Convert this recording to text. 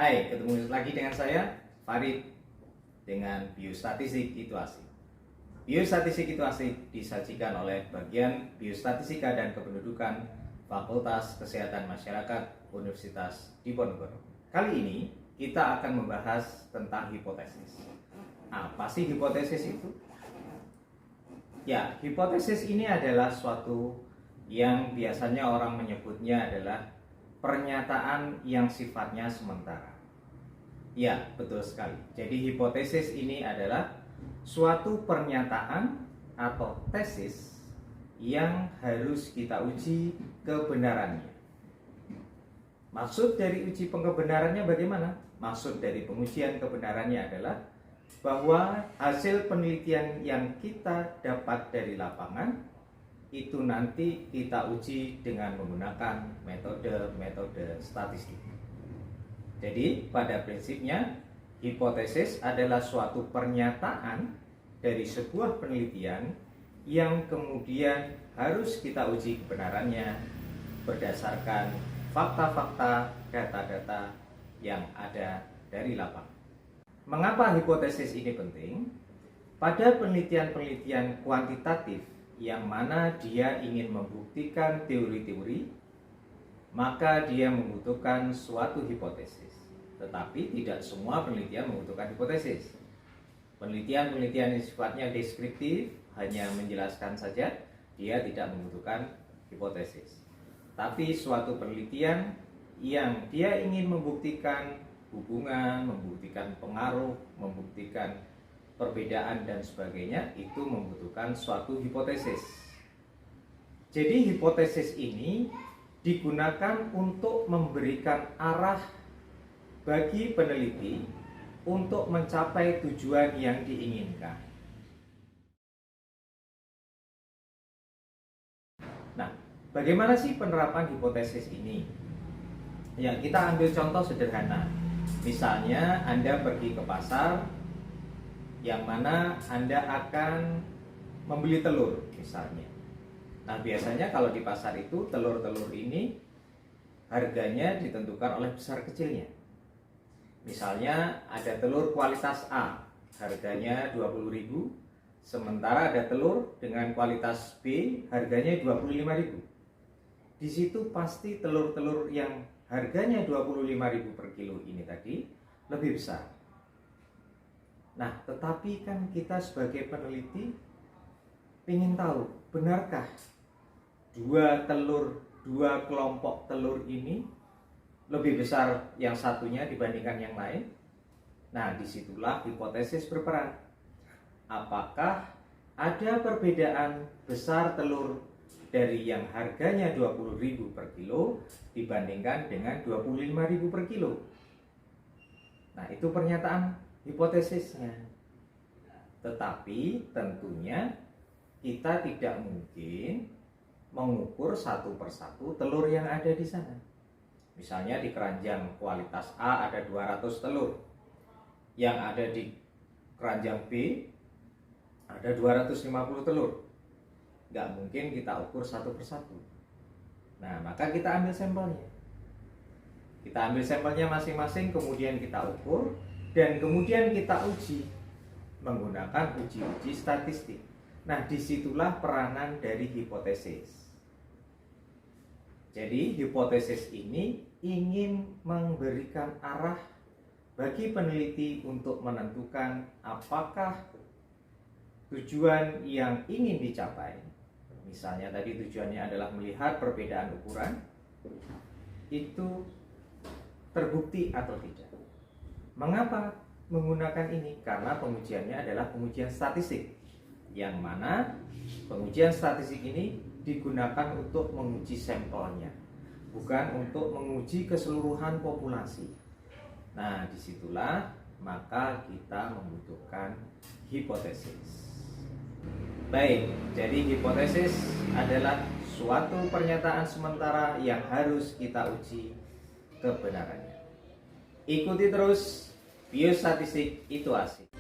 Hai, ketemu lagi dengan saya, Farid, dengan Biostatistik Itu Asik. Biostatistik Itu Asik disajikan oleh bagian Biostatistika dan Kependudukan Fakultas Kesehatan Masyarakat Universitas Diponegoro. Kali ini kita akan membahas tentang hipotesis. Apa sih hipotesis itu? Ya, hipotesis ini adalah suatu yang biasanya orang menyebutnya adalah pernyataan yang sifatnya sementara. Ya, betul sekali. Jadi hipotesis ini adalah suatu pernyataan atau tesis yang harus kita uji kebenarannya. Maksud dari uji kebenarannya bagaimana? Maksud dari pengujian kebenarannya adalah bahwa hasil penelitian yang kita dapat dari lapangan itu nanti kita uji dengan menggunakan metode statistik. Jadi pada prinsipnya hipotesis adalah suatu pernyataan dari sebuah penelitian yang kemudian harus kita uji kebenarannya berdasarkan fakta-fakta, data-data yang ada dari lapangan. Mengapa hipotesis ini penting? Pada penelitian-penelitian kuantitatif yang mana dia ingin membuktikan teori-teori, maka dia membutuhkan suatu hipotesis. Tetapi tidak semua penelitian membutuhkan hipotesis. Penelitian-penelitian yang sifatnya deskriptif, hanya menjelaskan saja, dia tidak membutuhkan hipotesis. Tapi suatu penelitian yang dia ingin membuktikan hubungan, membuktikan pengaruh, membuktikan perbedaan dan sebagainya, itu membutuhkan suatu hipotesis. Jadi hipotesis ini digunakan untuk memberikan arah bagi peneliti untuk mencapai tujuan yang diinginkan. Nah, bagaimana sih penerapan hipotesis ini? Ya, kita ambil contoh sederhana. Misalnya Anda pergi ke pasar yang mana Anda akan membeli telur misalnya. Nah, biasanya kalau di pasar itu telur-telur ini harganya ditentukan oleh besar kecilnya. Misalnya ada telur kualitas A, harganya 20.000, sementara ada telur dengan kualitas B, harganya 25.000. Di situ pasti telur-telur yang harganya 25.000 per kilo ini tadi lebih besar. Nah, tetapi kan kita sebagai peneliti ingin tahu, benarkah dua kelompok telur ini lebih besar yang satunya dibandingkan yang lain? Nah, disitulah hipotesis berperan. Apakah ada perbedaan besar telur dari yang harganya 20.000 per kilo dibandingkan dengan 25.000 per kilo? Nah, itu pernyataan hipotesisnya. Tetapi tentunya kita tidak mungkin mengukur satu persatu telur yang ada di sana. Misalnya di keranjang kualitas A ada 200 telur, yang ada di keranjang B ada 250 telur. Nggak mungkin kita ukur satu persatu. Nah, maka kita ambil sampelnya. Kita ambil sampelnya masing-masing, kemudian kita ukur, dan kemudian kita uji menggunakan uji-uji statistik. Nah, disitulah peranan dari hipotesis. Jadi hipotesis ini ingin memberikan arah bagi peneliti untuk menentukan apakah tujuan yang ingin dicapai, misalnya tadi tujuannya adalah melihat perbedaan ukuran, itu terbukti atau tidak. Mengapa menggunakan ini? Karena pengujiannya adalah pengujian statistik, yang mana pengujian statistik ini digunakan untuk menguji sampelnya, bukan untuk menguji keseluruhan populasi. Nah, disitulah maka kita membutuhkan hipotesis. Baik, jadi hipotesis adalah suatu pernyataan sementara yang harus kita uji kebenarannya. Ikuti terus Biostatistik Itu Asik.